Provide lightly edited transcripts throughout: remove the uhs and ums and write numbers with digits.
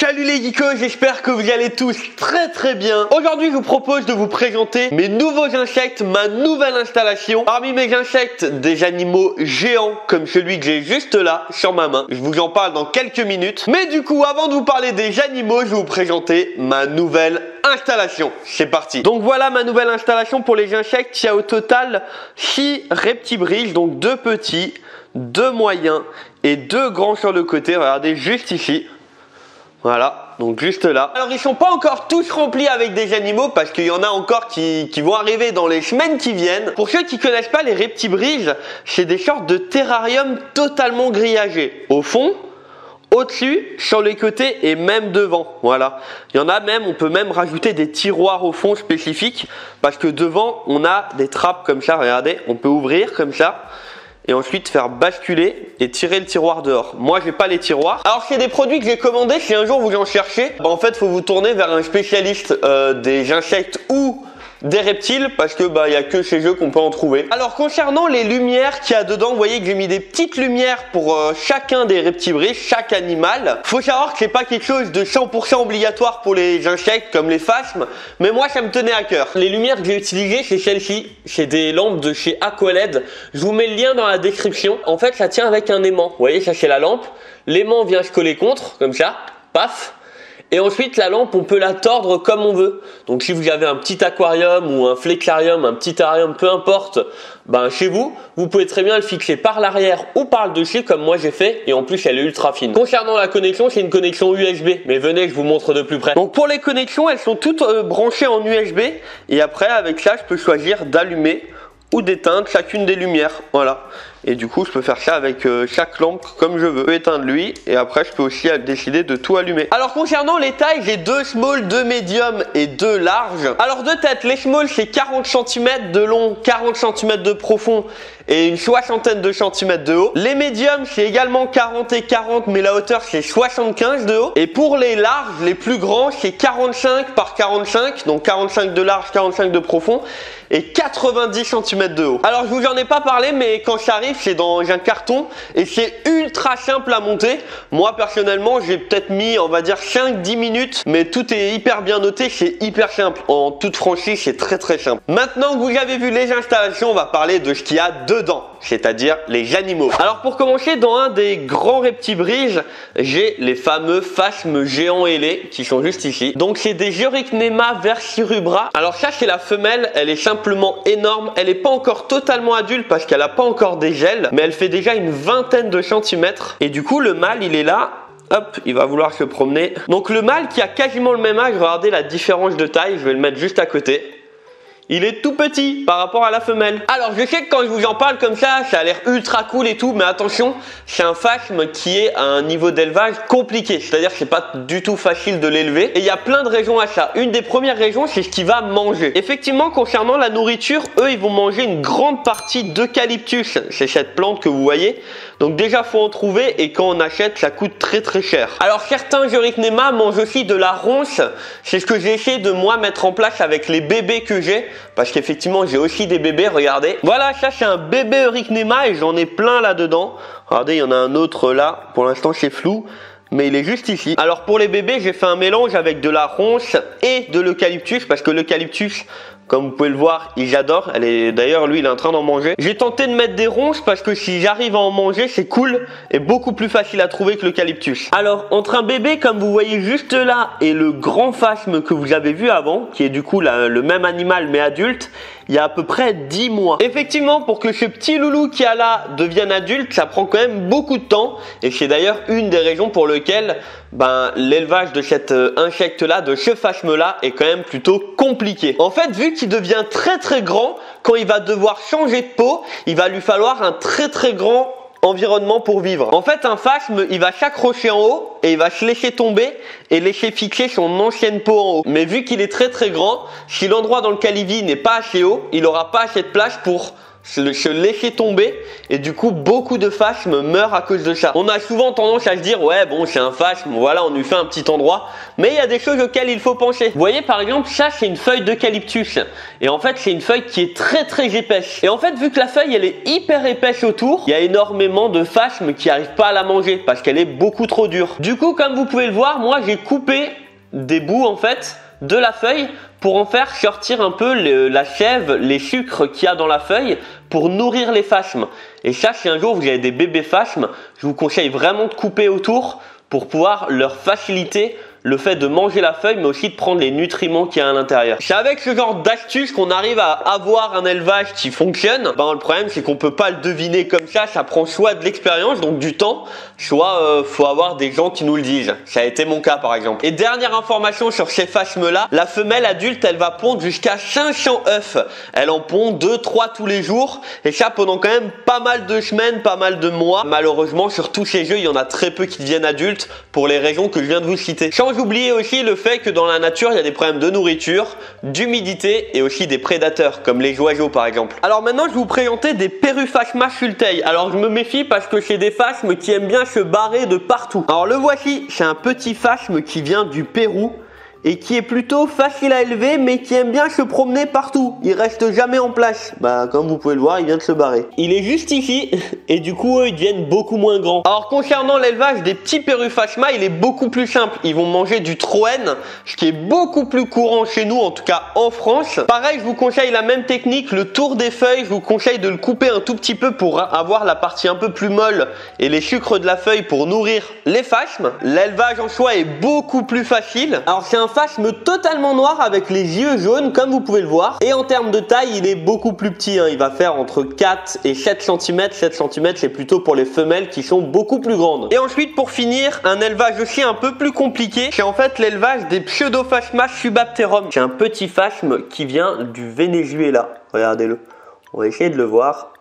Salut les geekos, j'espère que vous allez tous très bien. Aujourd'hui je vous propose de vous présenter mes nouveaux insectes, ma nouvelle installation. Parmi mes insectes, des animaux géants comme celui que j'ai juste là sur ma main. Je vous en parle dans quelques minutes. Mais du coup, avant de vous parler des animaux, je vais vous présenter ma nouvelle installation. C'est parti. Donc voilà ma nouvelle installation pour les insectes. Il y a au total 6 reptibriges, donc 2 petits, 2 moyens et 2 grands sur le côté. Regardez juste ici. Voilà, donc juste là. Alors ils sont pas encore tous remplis avec des animaux parce qu'il y en a encore qui vont arriver dans les semaines qui viennent. Pour ceux qui connaissent pas les reptibriges, c'est des sortes de terrariums totalement grillagés. Au fond, au-dessus, sur les côtés et même devant. Voilà. Il y en a même, on peut même rajouter des tiroirs au fond spécifiques parce que devant, on a des trappes comme ça. Regardez, on peut ouvrir comme ça. Et ensuite faire basculer et tirer le tiroir dehors. Moi j'ai pas les tiroirs. Alors c'est des produits que j'ai commandés. Si un jour vous en cherchez, en fait faut vous tourner vers un spécialiste des insectes ou des reptiles parce que y a que chez eux qu'on peut en trouver. Alors concernant les lumières qu'il y a dedans, vous voyez que j'ai mis des petites lumières pour chacun des reptibriges, chaque animal. Faut savoir que c'est pas quelque chose de 100% obligatoire pour les insectes comme les phasmes, mais moi ça me tenait à cœur. Les lumières que j'ai utilisées, c'est celle-ci, c'est des lampes de chez Aqualed. Je vous mets le lien dans la description. En fait ça tient avec un aimant. Vous voyez, ça c'est la lampe. L'aimant vient se coller contre, comme ça, paf. Et ensuite la lampe on peut la tordre comme on veut. Donc si vous avez un petit aquarium ou un flexarium, un petit terrarium, peu importe, chez vous, vous pouvez très bien le fixer par l'arrière ou par le dessus comme moi j'ai fait, et en plus elle est ultra fine. Concernant la connexion, c'est une connexion USB, mais venez je vous montre de plus près. Donc pour les connexions, elles sont toutes branchées en USB, et après avec ça je peux choisir d'allumer ou d'éteindre chacune des lumières, voilà. Et du coup je peux faire ça avec chaque lampe comme je veux. Je peux éteindre lui et après je peux aussi décider de tout allumer. Alors concernant les tailles, j'ai 2 small, 2 medium et 2 larges. Alors de tête, les small c'est 40 cm de long, 40 cm de profond et une soixantaine de centimètres de haut. Les mediums c'est également 40 et 40 mais la hauteur c'est 75 de haut. Et pour les larges, les plus grands c'est 45 par 45, donc 45 de large, 45 de profond et 90 cm de haut. Alors je vous en ai pas parlé mais quand ça arrive c'est dans un carton et c'est ultra simple à monter. Moi personnellement j'ai peut-être mis on va dire 5-10 minutes mais tout est hyper bien noté, c'est hyper simple. En toute franchise c'est très simple. Maintenant que vous avez vu les installations, on va parler de ce qu'il y a dedans, c'est-à-dire les animaux. Alors pour commencer, dans un des grands reptibriges, j'ai les fameux phasmes géants ailés qui sont juste ici. Donc c'est des Eurycnema versirubra. Alors ça c'est la femelle, elle est simplement énorme. Elle n'est pas encore totalement adulte parce qu'elle n'a pas encore des gels, mais elle fait déjà une vingtaine de centimètres. Et du coup le mâle il est là. Hop, il va vouloir se promener. Donc le mâle qui a quasiment le même âge, regardez la différence de taille, je vais le mettre juste à côté. Il est tout petit par rapport à la femelle. Alors je sais que quand je vous en parle comme ça a l'air ultra cool et tout, mais attention, c'est un phasme qui est à un niveau d'élevage compliqué. C'est-à-dire que c'est pas du tout facile de l'élever. Et il y a plein de raisons à ça. Une des premières raisons, c'est ce qu'il va manger. Effectivement, concernant la nourriture, eux, ils vont manger une grande partie d'eucalyptus. C'est cette plante que vous voyez. Donc déjà, faut en trouver et quand on achète, ça coûte très cher. Alors certains Eurycnema mangent aussi de la ronce. C'est ce que j'ai essayé de moi mettre en place avec les bébés que j'ai. Parce qu'effectivement j'ai aussi des bébés, regardez. Voilà, ça c'est un bébé Eurycnema et j'en ai plein là-dedans. Regardez, il y en a un autre là, pour l'instant c'est flou, mais il est juste ici. Alors pour les bébés, j'ai fait un mélange avec de la ronce et de l'eucalyptus, parce que l'eucalyptus, comme vous pouvez le voir, il adore. D'ailleurs, lui, il est en train d'en manger. J'ai tenté de mettre des ronces parce que si j'arrive à en manger, c'est cool et beaucoup plus facile à trouver que l'eucalyptus. Alors, entre un bébé, comme vous voyez juste là, et le grand phasme que vous avez vu avant, qui est du coup le même animal mais adulte, il y a à peu près 10 mois. Effectivement, pour que ce petit loulou qui a là devienne adulte, ça prend quand même beaucoup de temps. Et c'est d'ailleurs une des raisons pour lesquelles l'élevage de cet insecte-là, de ce phasme-là, est quand même plutôt compliqué. En fait, vu qu'il devient très grand, quand il va devoir changer de peau, il va lui falloir un très grand environnement pour vivre. En fait, un phasme, il va s'accrocher en haut et il va se laisser tomber et laisser fixer son ancienne peau en haut. Mais vu qu'il est très grand, si l'endroit dans lequel il vit n'est pas assez haut, il n'aura pas assez de place pour se laisser tomber et du coup beaucoup de phasmes meurent à cause de ça. On a souvent tendance à se dire ouais bon c'est un phasme, voilà on lui fait un petit endroit, mais il y a des choses auxquelles il faut penser. Vous voyez par exemple ça c'est une feuille d'eucalyptus et en fait c'est une feuille qui est très très épaisse et en fait vu que la feuille elle est hyper épaisse autour, il y a énormément de phasmes qui n'arrivent pas à la manger parce qu'elle est beaucoup trop dure. Du coup comme vous pouvez le voir, moi j'ai coupé des bouts en fait de la feuille pour en faire sortir un peu la sève, les sucres qu'il y a dans la feuille pour nourrir les phasmes. Et ça, si un jour vous avez des bébés phasmes, je vous conseille vraiment de couper autour pour pouvoir leur faciliter le fait de manger la feuille mais aussi de prendre les nutriments qu'il y a à l'intérieur. C'est avec ce genre d'astuce qu'on arrive à avoir un élevage qui fonctionne. Le problème c'est qu'on peut pas le deviner comme ça prend soit de l'expérience, donc du temps, soit faut avoir des gens qui nous le disent. Ça a été mon cas par exemple. Et dernière information sur ces phasmes là, la femelle adulte elle va pondre jusqu'à 500 œufs. Elle en pond 2-3 tous les jours et ça pendant quand même pas mal de semaines, pas mal de mois. Malheureusement sur tous ces œufs il y en a très peu qui deviennent adultes pour les raisons que je viens de vous citer. Sans oublier aussi le fait que dans la nature il y a des problèmes de nourriture, d'humidité et aussi des prédateurs comme les oiseaux par exemple. Alors maintenant je vais vous présenter des Peruphasma sultei. Alors je me méfie parce que c'est des phasmes qui aiment bien se barrer de partout. Alors le voici, c'est un petit phasme qui vient du Pérou et qui est plutôt facile à élever mais qui aime bien se promener partout. Il reste jamais en place. Comme vous pouvez le voir, il vient de se barrer. Il est juste ici et du coup eux ils deviennent beaucoup moins grands. Alors concernant l'élevage des petits Peruphasma, il est beaucoup plus simple. Ils vont manger du troène, ce qui est beaucoup plus courant chez nous, en tout cas en France. Pareil, je vous conseille la même technique, le tour des feuilles, je vous conseille de le couper un tout petit peu pour avoir la partie un peu plus molle et les sucres de la feuille pour nourrir les phasmes. L'élevage en soi est beaucoup plus facile. Alors c'est un phasme totalement noir avec les yeux jaunes comme vous pouvez le voir et en termes de taille il est beaucoup plus petit, il va faire entre 4 et 7 cm. 7 cm c'est plutôt pour les femelles qui sont beaucoup plus grandes. Et ensuite pour finir un élevage aussi un peu plus compliqué, c'est en fait l'élevage des Pseudophasma subapterum. C'est un petit phasme qui vient du Venezuela, regardez-le, on va essayer de le voir,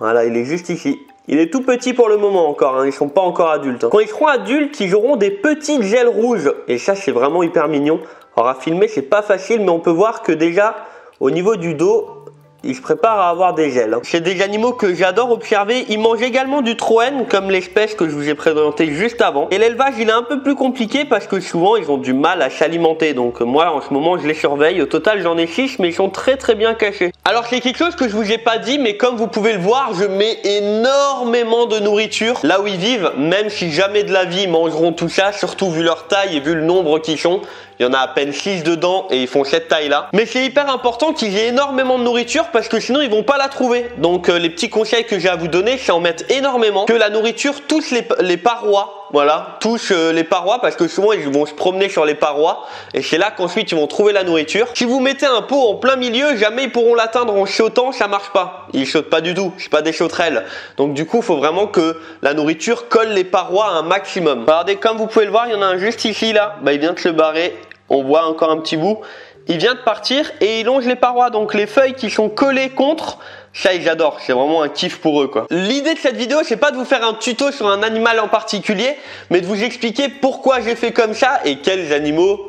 voilà il est juste ici. Il est tout petit pour le moment encore, ils sont pas encore adultes. Quand ils seront adultes, ils auront des petites ailes rouges. Et ça, c'est vraiment hyper mignon. Alors à filmer, c'est pas facile, mais on peut voir que déjà, au niveau du dos, ils se préparent à avoir des ailes. C'est des animaux que j'adore observer. Ils mangent également du troène, comme l'espèce que je vous ai présentée juste avant. Et l'élevage, il est un peu plus compliqué parce que souvent, ils ont du mal à s'alimenter. Donc moi, en ce moment, je les surveille. Au total, j'en ai 6, mais ils sont très très bien cachés. Alors c'est quelque chose que je vous ai pas dit, mais comme vous pouvez le voir, je mets énormément de nourriture là où ils vivent. Même si jamais de la vie, ils mangeront tout ça, surtout vu leur taille et vu le nombre qu'ils sont. Il y en a à peine 6 dedans et ils font cette taille là. Mais c'est hyper important qu'ils aient énormément de nourriture parce que sinon ils vont pas la trouver. Donc les petits conseils que j'ai à vous donner, c'est en mettre énormément. Que la nourriture touche les parois. Voilà, touche les parois parce que souvent ils vont se promener sur les parois et c'est là qu'ensuite ils vont trouver la nourriture. Si vous mettez un pot en plein milieu, jamais ils pourront l'atteindre en sautant, ça marche pas. Ils sautent pas du tout, c'est pas des sauterelles. Donc du coup, il faut vraiment que la nourriture colle les parois à un maximum. Regardez, comme vous pouvez le voir, il y en a un juste ici là, il vient de se barrer. On voit encore un petit bout. Il vient de partir et il longe les parois. Donc les feuilles qui sont collées contre, ça ils adorent. C'est vraiment un kiff pour eux quoi. L'idée de cette vidéo, c'est pas de vous faire un tuto sur un animal en particulier, mais de vous expliquer pourquoi j'ai fait comme ça et quels animaux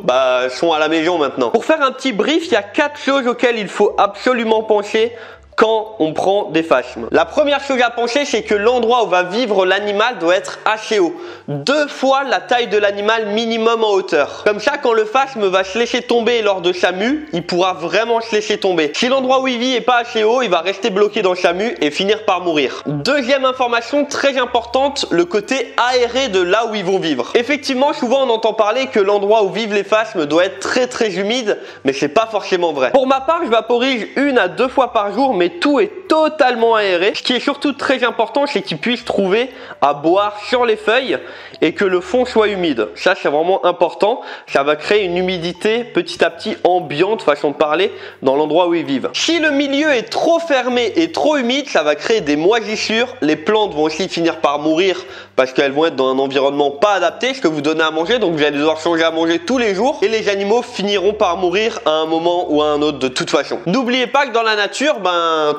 sont à la maison maintenant. Pour faire un petit brief, il y a 4 choses auxquelles il faut absolument penser quand on prend des phasmes. La première chose à penser, c'est que l'endroit où va vivre l'animal doit être assez haut. 2 fois la taille de l'animal minimum en hauteur. Comme ça, quand le phasme va se laisser tomber lors de sa mue, il pourra vraiment se laisser tomber. Si l'endroit où il vit est pas assez haut, il va rester bloqué dans sa mue et finir par mourir. Deuxième information très importante, le côté aéré de là où ils vont vivre. Effectivement, souvent on entend parler que l'endroit où vivent les phasmes doit être très très humide, mais c'est pas forcément vrai. Pour ma part, je vaporise 1 à 2 fois par jour, mais tout est totalement aéré. Ce qui est surtout très important, c'est qu'ils puissent trouver à boire sur les feuilles et que le fond soit humide. Ça, c'est vraiment important. Ça va créer une humidité petit à petit ambiante, façon de parler, dans l'endroit où ils vivent. Si le milieu est trop fermé et trop humide, ça va créer des moisissures. Les plantes vont aussi finir par mourir parce qu'elles vont être dans un environnement pas adapté, ce que vous donnez à manger, donc vous allez devoir changer à manger tous les jours et les animaux finiront par mourir à un moment ou à un autre de toute façon. N'oubliez pas que dans la nature,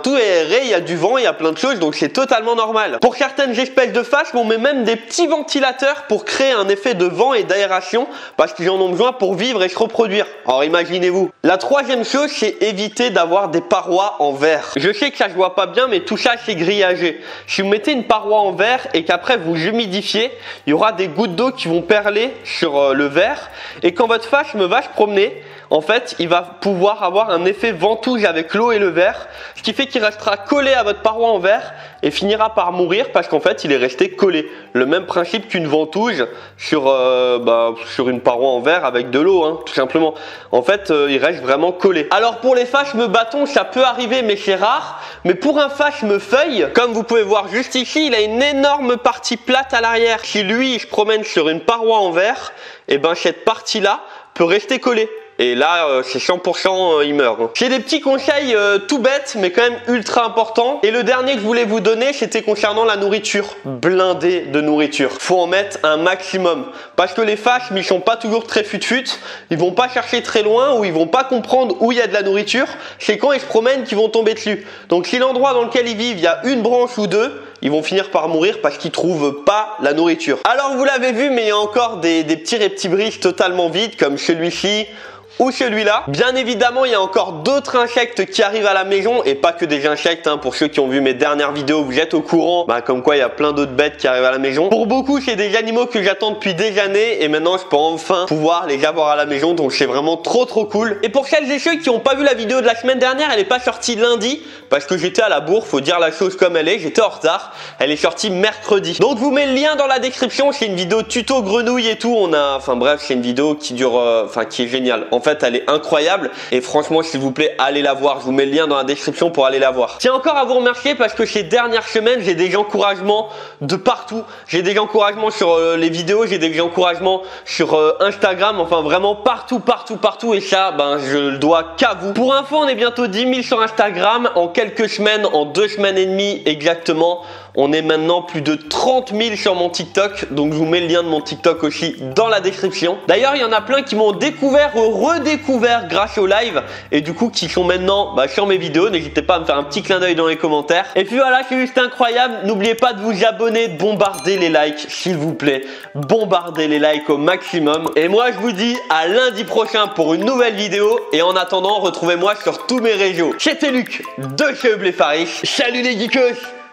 tout est aéré, il y a du vent, il y a plein de choses, donc c'est totalement normal. Pour certaines espèces de vaches, on met même des petits ventilateurs pour créer un effet de vent et d'aération parce qu'ils en ont besoin pour vivre et se reproduire. Alors imaginez-vous. La troisième chose, c'est éviter d'avoir des parois en verre. Je sais que ça se voit pas bien, mais tout ça c'est grillagé. Si vous mettez une paroi en verre et qu'après vous humidifiez, il y aura des gouttes d'eau qui vont perler sur le verre et quand votre vache va se promener, en fait, il va pouvoir avoir un effet ventouse avec l'eau et le verre, ce qui fait qu'il restera collé à votre paroi en verre et finira par mourir parce qu'en fait, il est resté collé. Le même principe qu'une ventouse sur une paroi en verre avec de l'eau, hein, tout simplement. En fait, il reste vraiment collé. Alors pour les phasmes bâtons, ça peut arriver, mais c'est rare. Mais pour un phasme feuille, comme vous pouvez voir juste ici, il a une énorme partie plate à l'arrière. Si lui, il se promène sur une paroi en verre, et cette partie-là peut rester collée. Et là, c'est 100% il meurt. J'ai des petits conseils tout bêtes, mais quand même ultra importants. Et le dernier que je voulais vous donner, c'était concernant la nourriture. Blindé de nourriture. Faut en mettre un maximum. Parce que les phasmes, ils sont pas toujours très fut-fut. Ils vont pas chercher très loin ou ils vont pas comprendre où il y a de la nourriture. C'est quand ils se promènent qu'ils vont tomber dessus. Donc si l'endroit dans lequel ils vivent, il y a une branche ou deux, ils vont finir par mourir parce qu'ils trouvent pas la nourriture. Alors vous l'avez vu, mais il y a encore des petits reptibriges totalement vides comme celui-ci ou celui-là. Bien évidemment, il y a encore d'autres insectes qui arrivent à la maison et pas que des insectes, hein. Pour ceux qui ont vu mes dernières vidéos, vous êtes au courant, comme quoi il y a plein d'autres bêtes qui arrivent à la maison. Pour beaucoup, c'est des animaux que j'attends depuis des années et maintenant je peux enfin pouvoir les avoir à la maison, donc c'est vraiment trop cool. Et pour celles et ceux qui n'ont pas vu la vidéo de la semaine dernière, elle n'est pas sortie lundi parce que j'étais à la bourre, faut dire la chose comme elle est, j'étais en retard. Elle est sortie mercredi. Donc je vous mets le lien dans la description, c'est une vidéo tuto grenouille et tout. C'est une vidéo qui dure, qui est géniale. En fait, elle est incroyable et franchement, s'il vous plaît, allez la voir. Je vous mets le lien dans la description pour aller la voir. Tiens encore à vous remercier parce que ces dernières semaines, j'ai des encouragements de partout. J'ai des encouragements sur les vidéos, j'ai des encouragements sur Instagram, enfin vraiment partout et ça, je le dois qu'à vous. Pour info, on est bientôt 10 000 sur Instagram. En quelques semaines, en 2 semaines et demie exactement, on est maintenant plus de 30 000 sur mon TikTok. Donc je vous mets le lien de mon TikTok aussi dans la description. D'ailleurs, il y en a plein qui m'ont découvert ou redécouvert grâce au live et du coup qui sont maintenant sur mes vidéos. N'hésitez pas à me faire un petit clin d'œil dans les commentaires. Et puis voilà, c'est juste incroyable. N'oubliez pas de vous abonner, de bombarder les likes s'il vous plaît. Bombardez les likes au maximum. Et moi je vous dis à lundi prochain pour une nouvelle vidéo. Et en attendant, retrouvez-moi sur tous mes réseaux. C'était Luc de chez Eubléfaris. Salut les geekos!